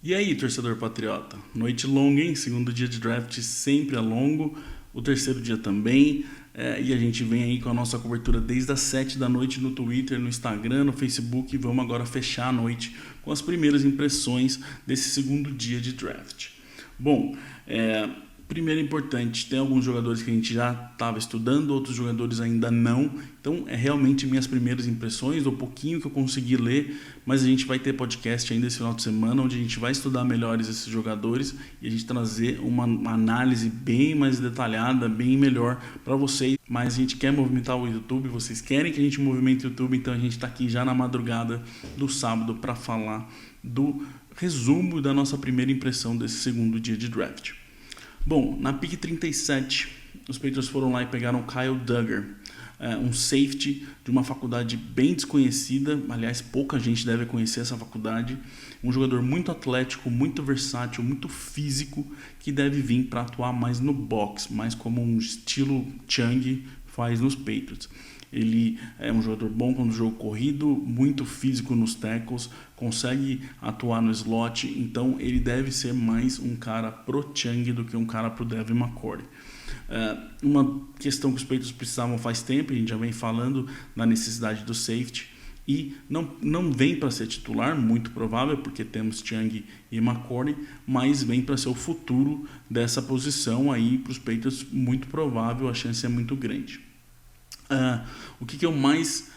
E aí, torcedor patriota? Noite longa, hein? Segundo dia de draft sempre é longo, o terceiro dia também. E a gente vem aí com a nossa cobertura desde as 7 da noite no Twitter, no Instagram, no Facebook. E vamos agora fechar a noite com as primeiras impressões desse segundo dia de draft. Bom, primeiro importante, tem alguns jogadores que a gente já estava estudando, outros jogadores ainda não. Então, é realmente minhas primeiras impressões, o pouquinho que eu consegui ler, mas a gente vai ter podcast ainda esse final de semana, onde a gente vai estudar melhores esses jogadores e a gente trazer uma análise bem mais detalhada, bem melhor para vocês. Mas a gente quer movimentar o YouTube, vocês querem que a gente movimente o YouTube, então a gente está aqui já na madrugada do sábado para falar do resumo da nossa primeira impressão desse segundo dia de draft. Bom, na pick 37, os Patriots foram lá e pegaram Kyle Duggar, um safety de uma faculdade bem desconhecida, aliás, pouca gente deve conhecer essa faculdade, um jogador muito atlético, muito versátil, muito físico, que deve vir para atuar mais no box, mais como um estilo Chung faz nos Patriots. Ele é um jogador bom no jogo corrido, muito físico nos tackles, consegue atuar no slot, então ele deve ser mais um cara pro Chung do que um cara pro Devin McCourty. Uma questão que os Patriots precisavam faz tempo, a gente já vem falando da necessidade do safety, e não vem para ser titular, muito provável, porque temos Chung e McCourty, mas vem para ser o futuro dessa posição aí para os Patriots, muito provável, a chance é muito grande. O que eu mais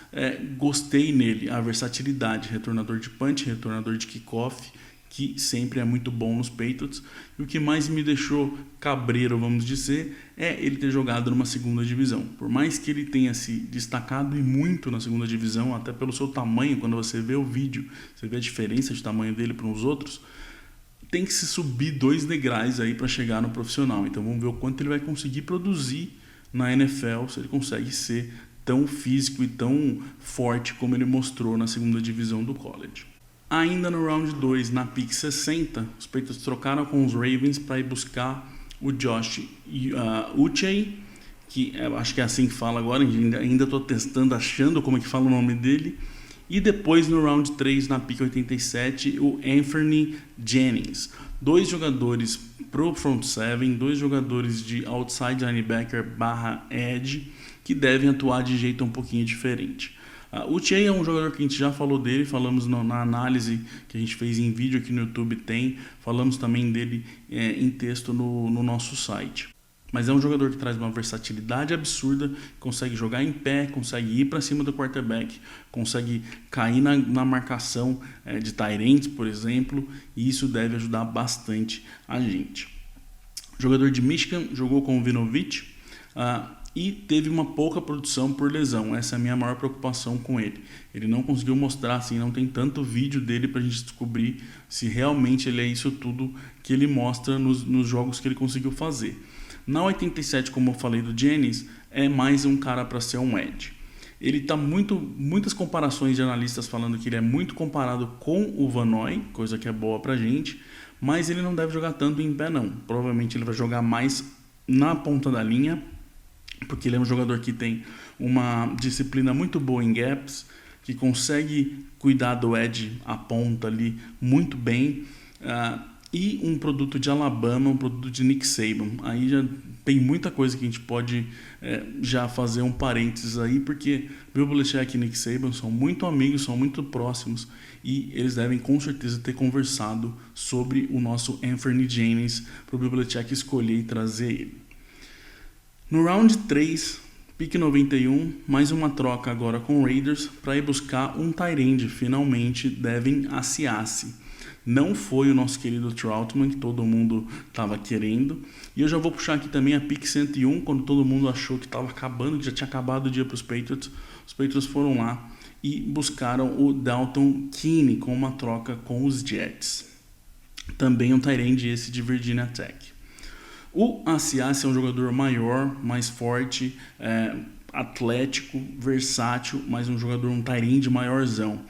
gostei nele? A versatilidade, retornador de punch, retornador de kickoff, que sempre é muito bom nos Patriots. E o que mais me deixou cabreiro, vamos dizer, é ele ter jogado numa segunda divisão. Por mais que ele tenha se destacado e muito na segunda divisão, até pelo seu tamanho, quando você vê o vídeo, você vê a diferença de tamanho dele para os outros, tem que se subir 2 degraus aí para chegar no profissional. Então vamos ver o quanto ele vai conseguir produzir na NFL, se ele consegue ser tão físico e tão forte como ele mostrou na segunda divisão do college. Ainda no round 2, na pick 60, os Patriots trocaram com os Ravens para ir buscar o Josh Uche, que acho que é assim que fala agora, ainda estou testando, achando como é que fala o nome dele. E depois no round 3, na pick 87, o Anthony Jennings. 2 jogadores pro front seven, 2 jogadores de outside linebacker / edge, que devem atuar de jeito um pouquinho diferente. O Che é um jogador que a gente já falou dele, falamos na análise que a gente fez em vídeo aqui no YouTube, falamos também dele em texto no nosso site. Mas é um jogador que traz uma versatilidade absurda, consegue jogar em pé, consegue ir para cima do quarterback, consegue cair na marcação de tight ends, por exemplo, e isso deve ajudar bastante a gente. Jogador de Michigan, jogou com o Vinovich e teve uma pouca produção por lesão. Essa é a minha maior preocupação com ele. Ele não conseguiu mostrar, assim, não tem tanto vídeo dele para a gente descobrir se realmente ele é isso tudo que ele mostra nos jogos que ele conseguiu fazer. Na 87, como eu falei do Jennings, é mais um cara para ser um edge. Ele está muitas comparações de analistas falando que ele é muito comparado com o Van Noy, coisa que é boa pra gente, mas ele não deve jogar tanto em pé não. Provavelmente ele vai jogar mais na ponta da linha, porque ele é um jogador que tem uma disciplina muito boa em gaps, que consegue cuidar do edge, a ponta ali, muito bem, e um produto de Alabama, um produto de Nick Saban. Aí já tem muita coisa que a gente pode já fazer um parênteses aí, porque Bill Belichick e Nick Saban são muito amigos, são muito próximos, e eles devem com certeza ter conversado sobre o nosso Anthony Jennings para o Bill Belichick escolher e trazer ele. No round 3, pick 91, mais uma troca agora com o Raiders para ir buscar um tight end, finalmente Devin Asiasi. Não foi o nosso querido Troutman, que todo mundo estava querendo. E eu já vou puxar aqui também a pick 101, quando todo mundo achou que estava acabando, que já tinha acabado o dia para os Patriots. Os Patriots foram lá e buscaram o Dalton Keene com uma troca com os Jets. Também um tight end esse de Virginia Tech. O Asiasi é um jogador maior, mais forte, atlético, versátil, mas um jogador, um tight end maiorzão.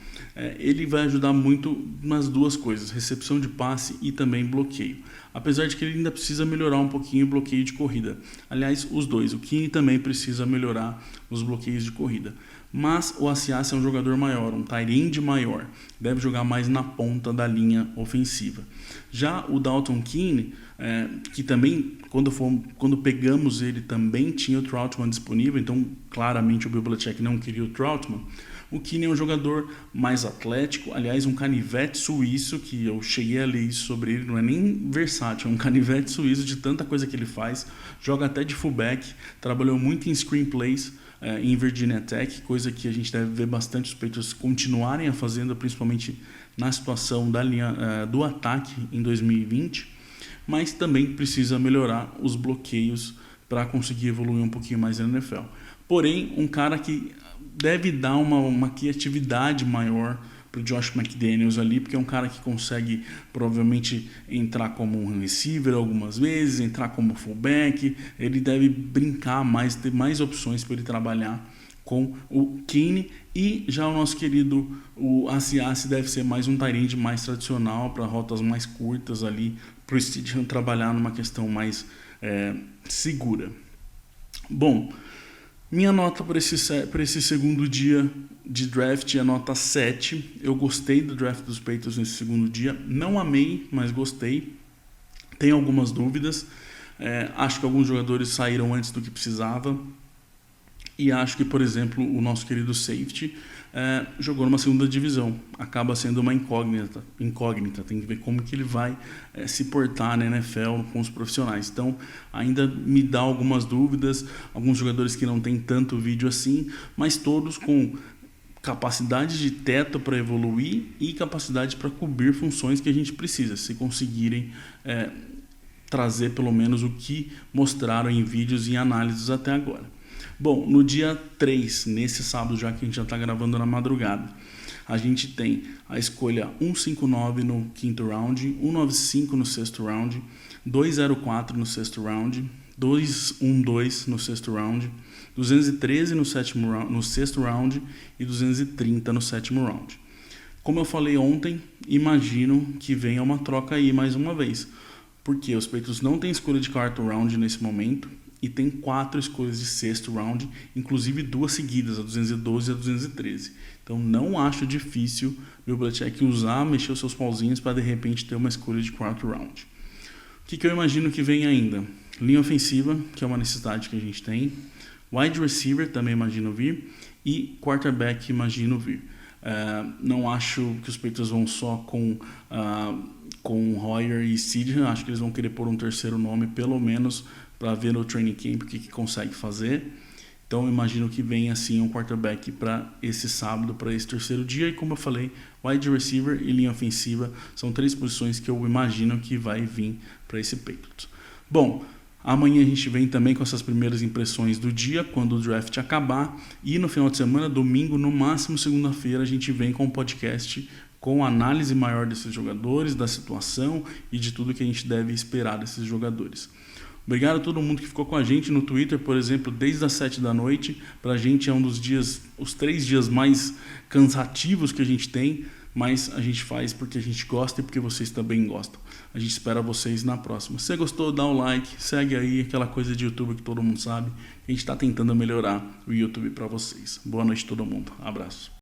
Ele vai ajudar muito nas duas coisas, recepção de passe e também bloqueio. Apesar de que ele ainda precisa melhorar um pouquinho o bloqueio de corrida. Aliás, os dois. O Keene também precisa melhorar os bloqueios de corrida. mas o Asiasi é um jogador maior, um tight end maior, deve jogar mais na ponta da linha ofensiva. Já o Dalton Keene, que também, quando pegamos ele, também tinha o Trautman disponível, então claramente o Bill Belichick não queria o Trautman. O Keene é um jogador mais atlético, aliás, um canivete suíço, que eu cheguei a ler isso sobre ele, não é nem versátil, é um canivete suíço de tanta coisa que ele faz, joga até de fullback, trabalhou muito em screenplays em Virginia Tech, coisa que a gente deve ver bastante os Patriots continuarem a fazendo, principalmente na situação da linha, do ataque em 2020, mas também precisa melhorar os bloqueios para conseguir evoluir um pouquinho mais na NFL. Porém, um cara que deve dar uma criatividade maior para o Josh McDaniels ali, porque é um cara que consegue provavelmente entrar como um receiver algumas vezes, entrar como fullback, ele deve brincar mais, ter mais opções para ele trabalhar com o Keene. E já o nosso querido o Asiasi deve ser mais um tight end mais tradicional para rotas mais curtas ali, para o Stidham trabalhar numa questão mais segura. Bom, minha nota para esse segundo dia de draft é nota 7. Eu gostei do draft dos Patriots nesse segundo dia. Não amei, mas gostei. Tenho algumas dúvidas. Acho que alguns jogadores saíram antes do que precisava. E acho que, por exemplo, o nosso querido safety jogou numa segunda divisão. Acaba sendo uma incógnita. Tem que ver como que ele vai se portar na NFL com os profissionais. Então, ainda me dá algumas dúvidas. Alguns jogadores que não têm tanto vídeo assim, mas todos com capacidade de teto para evoluir e capacidade para cobrir funções que a gente precisa, se conseguirem trazer pelo menos o que mostraram em vídeos e análises até agora. Bom, no dia 3, nesse sábado, já que a gente já está gravando na madrugada, a gente tem a escolha 159 no quinto round, 195 no sexto round, 204 no sexto round, 212 no sexto round, 213 no sexto round e 230 no sétimo round. Como eu falei ontem, imagino que venha uma troca aí mais uma vez, porque os Patriots não têm escolha de quarto round nesse momento, e tem 4 escolhas de sexto round, inclusive 2 seguidas, a 212 e a 213. Então não acho difícil o Belichick mexer os seus pauzinhos para de repente ter uma escolha de quarto round. O que eu imagino que vem ainda? Linha ofensiva, que é uma necessidade que a gente tem. Wide receiver também imagino vir. E quarterback imagino vir. Não acho que os Patriots vão só com Hoyer e Stidham. Acho que eles vão querer pôr um terceiro nome, pelo menos, para ver no training camp o que consegue fazer. Então eu imagino que venha assim um quarterback para esse sábado, para esse terceiro dia. E como eu falei, wide receiver e linha ofensiva são 3 posições que eu imagino que vai vir para esse Patriots. Bom, amanhã a gente vem também com essas primeiras impressões do dia, quando o draft acabar. E no final de semana, domingo, no máximo segunda-feira, a gente vem com um podcast com análise maior desses jogadores, da situação e de tudo que a gente deve esperar desses jogadores. Obrigado a todo mundo que ficou com a gente no Twitter, por exemplo, desde as 7 da noite. Pra gente é um dos dias, os 3 dias mais cansativos que a gente tem, mas a gente faz porque a gente gosta e porque vocês também gostam. A gente espera vocês na próxima. Se você gostou, dá o like, segue aí, aquela coisa de YouTube que todo mundo sabe. A gente está tentando melhorar o YouTube para vocês. Boa noite a todo mundo. Abraço.